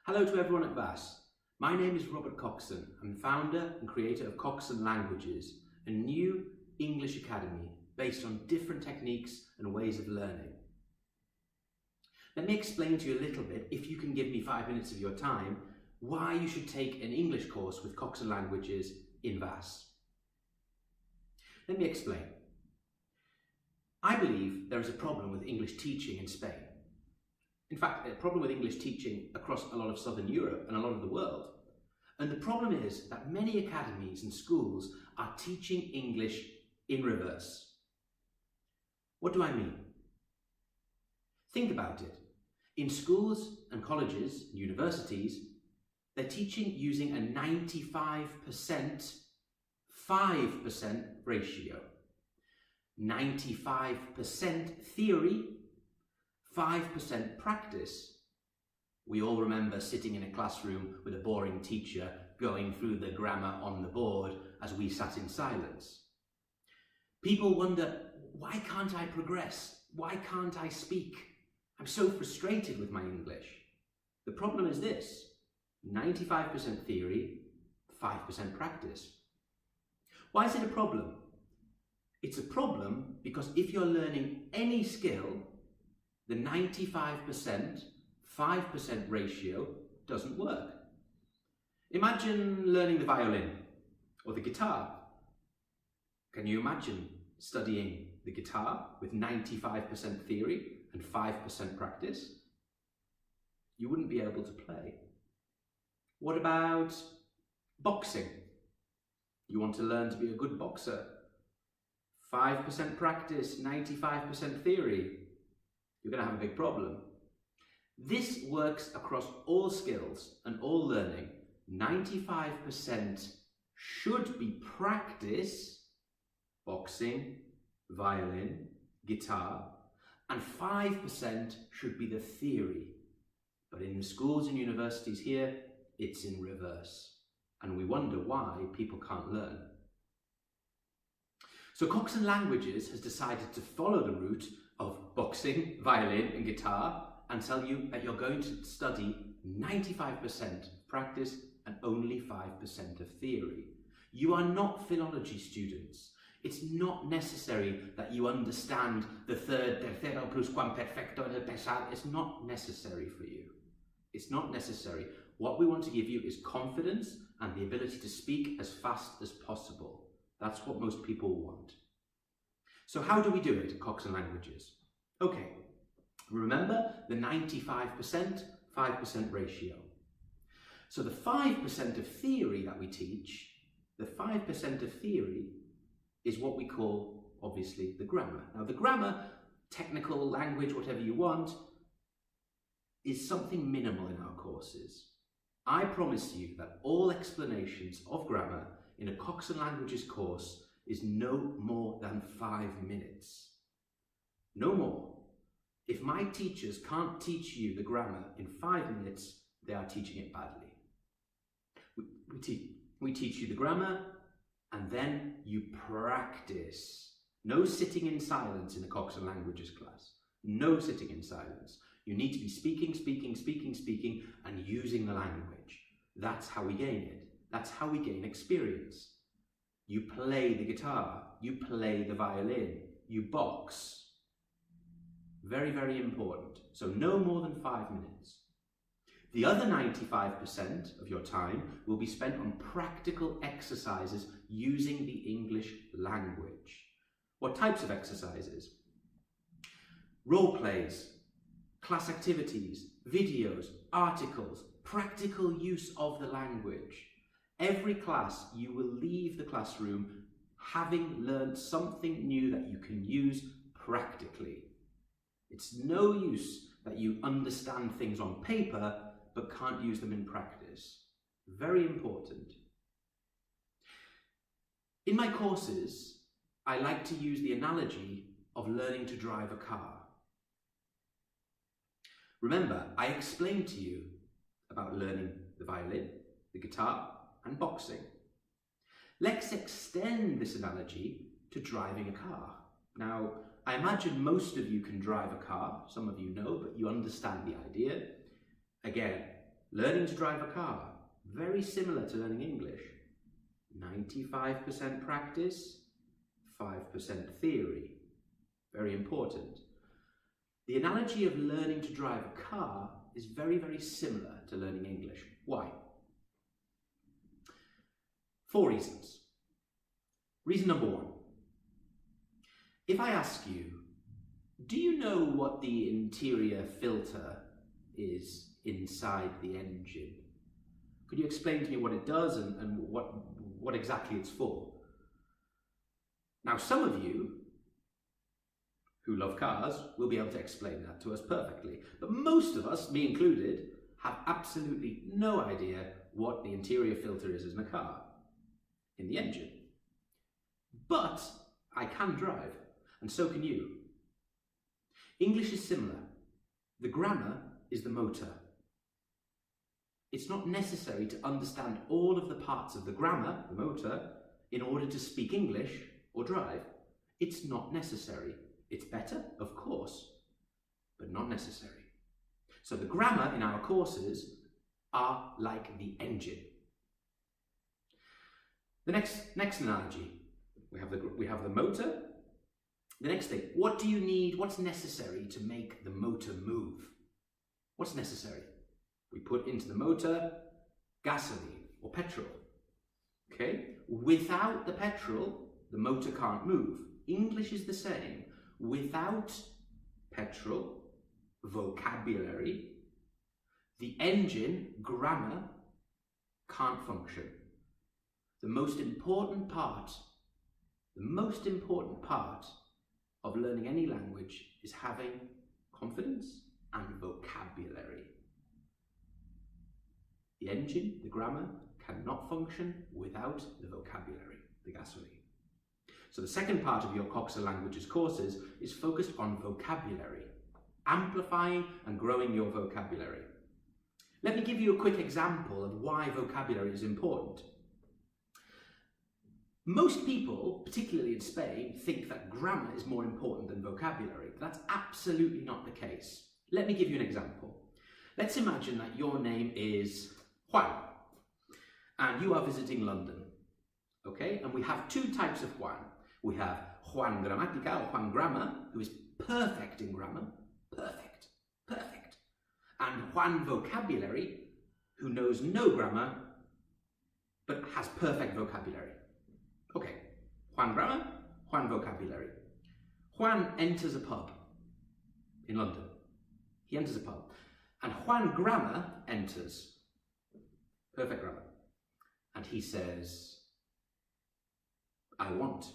Hello to everyone at VASS. My name is Robert Coxon. I'm founder and creator of Coxon Languages, a new English academy based on different techniques and ways of learning. Let me explain to you a little bit, if you can give me 5 minutes of your time, why you should take an English course with Coxon Languages in VASS. Let me explain. I believe there is a problem with English teaching in Spain. In fact, a problem with English teaching across a lot of Southern Europe and a lot of the world. And the problem is that many academies and schools are teaching English in reverse. What do I mean? Think about it. In schools and colleges and universities, they're teaching using a 95% 5% ratio. 95% theory, 5% practice. We all remember sitting in a classroom with a boring teacher going through the grammar on the board as we sat in silence. People wonder, why can't I progress? Why can't I speak? I'm so frustrated with my English. The problem is this: 95% theory, 5% practice. Why is it a problem? It's a problem because if you're learning any skill, the 95% 5% ratio doesn't work. Imagine learning the violin or the guitar. Can you imagine studying the guitar with 95% theory and 5% practice? You wouldn't be able to play. What about boxing? You want to learn to be a good boxer. 5% practice, 95% theory. You're going to have a big problem. This works across all skills and all learning. 95% should be practice, boxing, violin, guitar, and 5% should be the theory. But in the schools and universities here, it's in reverse. And we wonder why people can't learn. So Coxon Languages has decided to follow the route of boxing, violin and guitar and tell you that you're going to study 95% practice and only 5% of theory. You are not philology students. It's not necessary that you understand the third, tercero, pluscuamperfecto, and el pesado. It's not necessary for you. It's not necessary. What we want to give you is confidence and the ability to speak as fast as possible. That's what most people want. So how do we do it at Coxon Languages? Okay, remember the 95% 5% ratio. So the 5% of theory that we teach, the 5% of theory is what we call, obviously, the grammar. Now the grammar, technical language, whatever you want, is something minimal in our courses. I promise you that all explanations of grammar in a Coxon Languages course is no more than 5 minutes. No more. If my teachers can't teach you the grammar in 5 minutes, they are teaching it badly. We teach you the grammar and then you practice. No sitting in silence in a Coxon Languages class. No sitting in silence. You need to be speaking, and using the language. That's how we gain it. That's how we gain experience. You play the guitar, you play the violin, you box. Very, very important. So no more than 5 minutes. The other 95% of your time will be spent on practical exercises using the English language. What types of exercises? Role plays, class activities, videos, articles, practical use of the language. Every class, you will leave the classroom having learned something new that you can use practically. It's no use that you understand things on paper but can't use them in practice. Very important. In my courses, I like to use the analogy of learning to drive a car. Remember, I explained to you about learning the violin, the guitar, and boxing. Let's extend this analogy to driving a car. Now, I imagine most of you can drive a car. Some of you know, but you understand the idea. Again, Learning to drive a car, very similar to learning English. 95% practice, 5% theory. Very important. The analogy of learning to drive a car is very, very similar to learning English. Why? 4 reasons. Reason number 1. If I ask you, do you know what the interior filter is inside the engine? Could you explain to me what it does and what exactly it's for? Now, some of you who love cars will be able to explain that to us perfectly, but most of us, me included, have absolutely no idea what the interior filter is in a car, in the engine. But I can drive, and so can you. English is similar. The grammar is the motor. It's not necessary to understand all of the parts of the grammar, the motor, in order to speak English or drive. It's not necessary. It's better, of course, but not necessary. So the grammar in our courses are like the engine. The next analogy, we have the motor. The next thing, what do you need? What's necessary to make the motor move? What's necessary? We put into the motor gasoline or petrol. Okay? Without the petrol, the motor can't move. English is the same. Without petrol, vocabulary, the engine, grammar, can't function. The most important part of learning any language is having confidence and vocabulary. The engine, the grammar, cannot function without the vocabulary, the gasoline. So the second part of your Coxon Languages courses is focused on vocabulary, amplifying and growing your vocabulary. Let me give you a quick example of why vocabulary is important. Most people, particularly in Spain, think that grammar is more important than vocabulary. That's absolutely not the case. Let me give you an example. Let's imagine that your name is Juan, and you are visiting London, okay? And we have 2 types of Juan. We have Juan Gramática, or Juan Grammar, who is perfect in grammar, perfect, and Juan Vocabulary, who knows no grammar, but has perfect vocabulary. Okay, Juan Grammar, Juan Vocabulary. Juan enters a pub in London. He enters a pub. And Juan Grammar enters, perfect grammar, and he says, I want.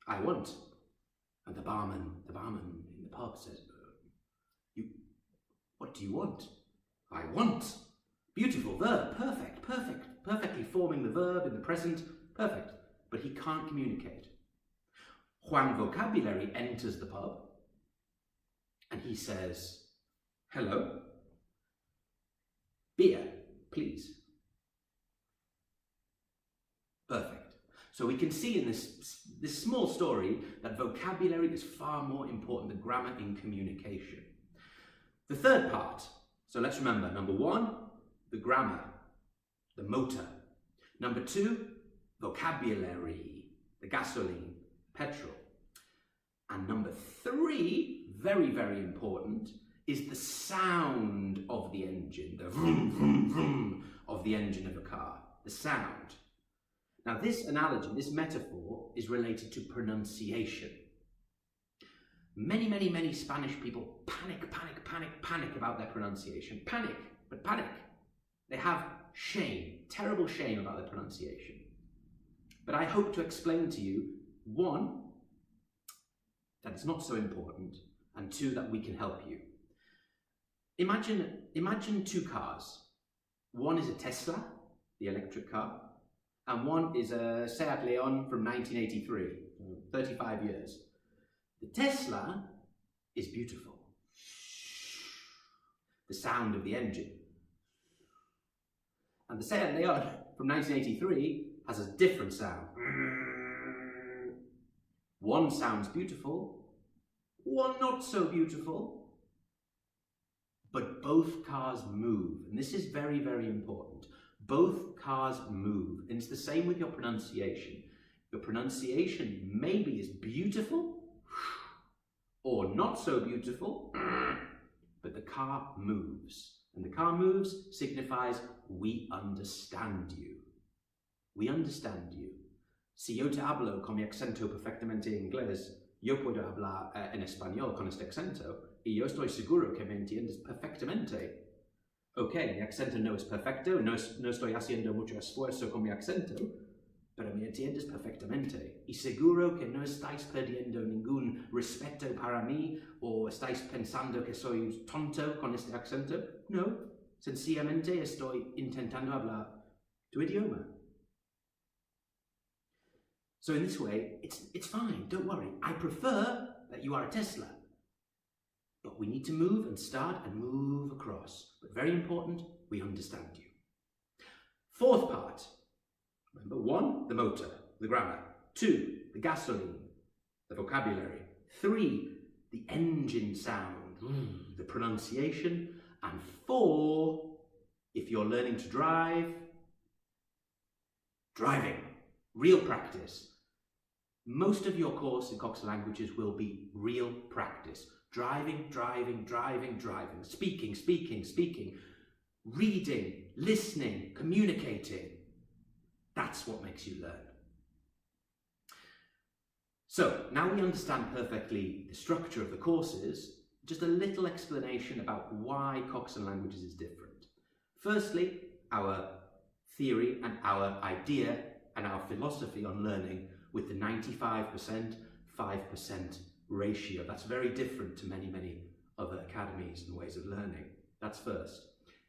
And the barman in the pub says, what do you want? I want. Beautiful verb, perfectly forming the verb in the present, perfect. But he can't communicate. Juan Vocabulary enters the pub and he says, hello, beer, please. Perfect. So we can see in this small story that vocabulary is far more important than grammar in communication. The third part, so let's remember, number 1, the grammar, the motor. Number 2, vocabulary, the gasoline, petrol. And number 3, very, very important, is the sound of the engine, the vroom, vroom, vroom of the engine of a car, the sound. Now this analogy, this metaphor is related to pronunciation. Many Spanish people panic about their pronunciation. Panic. They have shame, terrible shame about their pronunciation. But I hope to explain to you, 1, that it's not so important, and 2, that we can help you. Imagine 2 cars. One is a Tesla, the electric car, and one is a Seat Leon from 1983, 35 years. The Tesla is beautiful. The sound of the engine. And the Seat Leon from 1983 has a different sound. One sounds beautiful, one not so beautiful, but both cars move. And this is very, very important. Both cars move. And it's the same with your pronunciation. Your pronunciation maybe is beautiful or not so beautiful, but the car moves. And the car moves signifies we understand you. We understand you. Si yo te hablo con mi acento perfectamente inglés, yo puedo hablar en español con este acento y yo estoy seguro que me entiendes perfectamente. Ok, mi acento no es perfecto, no estoy haciendo mucho esfuerzo con mi acento, pero me entiendes perfectamente. Y seguro que no estáis perdiendo ningún respeto para mí o estáis pensando que soy tonto con este acento. No, sencillamente estoy intentando hablar tu idioma. So in this way, it's fine, don't worry. I prefer that you are a Tesla. But we need to move and start and move across. But very important, we understand you. Fourth part. Remember, 1, the motor, the grammar. 2, the gasoline, the vocabulary. 3, the engine sound, the pronunciation. And 4, if you're learning to drive, driving, real practice. Most of your course in Coxon Languages will be real practice. Driving, driving, driving, driving. Speaking, speaking, speaking. Reading, listening, communicating. That's what makes you learn. So, now we understand perfectly the structure of the courses, just a little explanation about why Coxon Languages is different. Firstly, our theory and our idea and our philosophy on learning with the 95%, 5% ratio. That's very different to many, many other academies and ways of learning. That's first.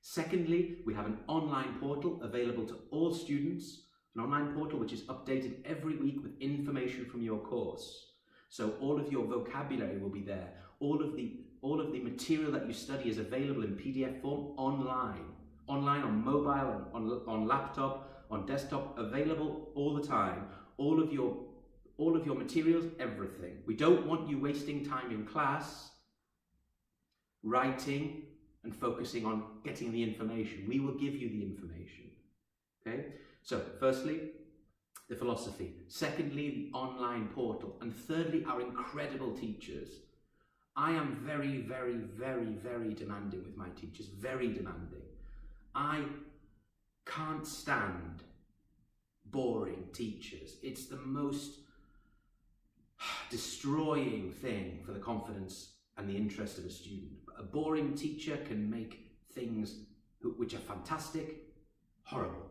Secondly, we have an online portal available to all students, an online portal which is updated every week with information from your course. So all of your vocabulary will be there. All of the material that you study is available in PDF form online on mobile, on laptop, on desktop, available all the time. All of your materials, everything. We don't want you wasting time in class writing and focusing on getting the information. We will give you the information. Okay? So, firstly, the philosophy. Secondly, the online portal. And thirdly, our incredible teachers. I am very, very, very, very demanding with my teachers. Very demanding. I can't stand boring teachers. It's the most destroying thing for the confidence and the interest of a student. A boring teacher can make things which are fantastic horrible.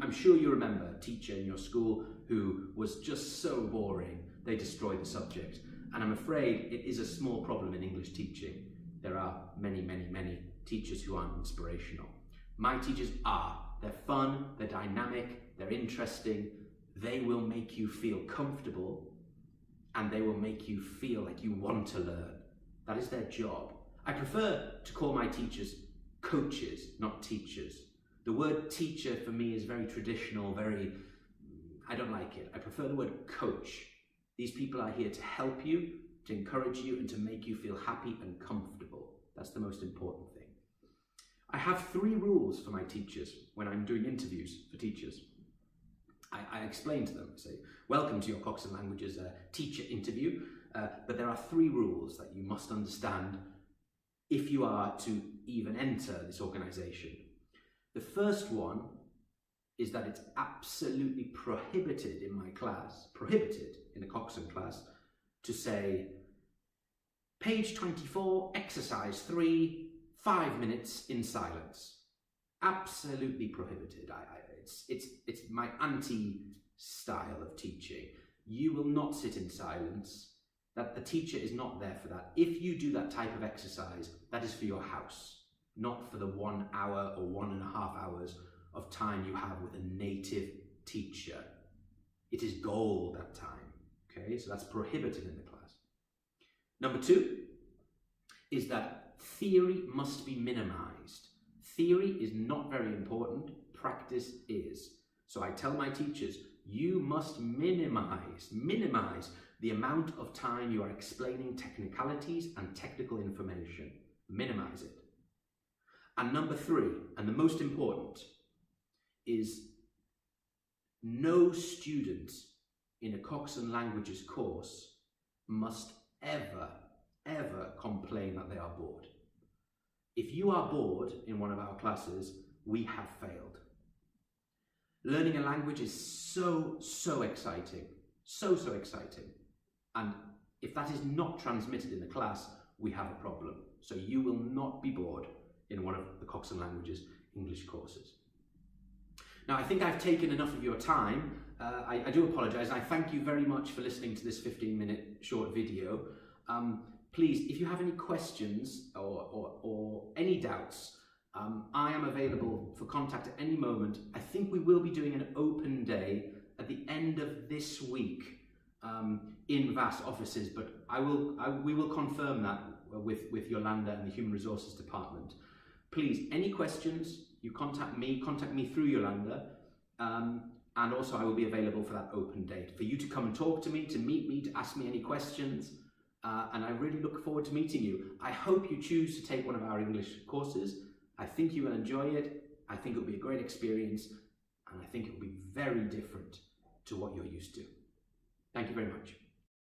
I'm sure you remember a teacher in your school who was just so boring they destroyed the subject. And I'm afraid it is a small problem in English teaching. There are many, many, many teachers who aren't inspirational. My teachers are. They're fun, they're dynamic, they're interesting, they will make you feel comfortable and they will make you feel like you want to learn. That is their job. I prefer to call my teachers coaches, not teachers. The word teacher for me is very traditional, I don't like it. I prefer the word coach. These people are here to help you, to encourage you, and to make you feel happy and comfortable. That's the most important thing. I have 3 rules for my teachers when I'm doing interviews for teachers. I explain to them, I say, welcome to your Coxon Languages teacher interview, but there are 3 rules that you must understand if you are to even enter this organisation. The first one is that it's absolutely prohibited in my class, prohibited in a Coxon class, to say, page 24, exercise 3, 5 minutes in silence. Absolutely prohibited. It's my anti-style of teaching. You will not sit in silence. That the teacher is not there for that. If you do that type of exercise, that is for your house, not for the 1 hour or 1.5 hours of time you have with a native teacher. It is gold that time. Okay, so that's prohibited in the class. Number 2 is that theory must be minimized. Theory is not very important, practice is. So I tell my teachers, you must minimize the amount of time you are explaining technicalities and technical information. Minimize it. And number 3, and the most important, is no student in a Coxon Languages course must ever complain that they are bored. If you are bored in one of our classes, we have failed. Learning a language is so exciting, so exciting. And if that is not transmitted in the class, we have a problem. So you will not be bored in one of the Coxon Languages English courses. Now, I think I've taken enough of your time. I do apologise. I thank you very much for listening to this 15-minute short video. Please, if you have any questions or any doubts, I am available for contact at any moment. I think we will be doing an open day at the end of this week in VASS offices, but we will confirm that with Yolanda and the Human Resources Department. Please, any questions, you contact me through Yolanda, and also I will be available for that open date, for you to come and talk to me, to meet me, to ask me any questions, and I really look forward to meeting you. I hope you choose to take one of our English courses. I think you will enjoy it. I think it will be a great experience, and I think it will be very different to what you're used to. Thank you very much.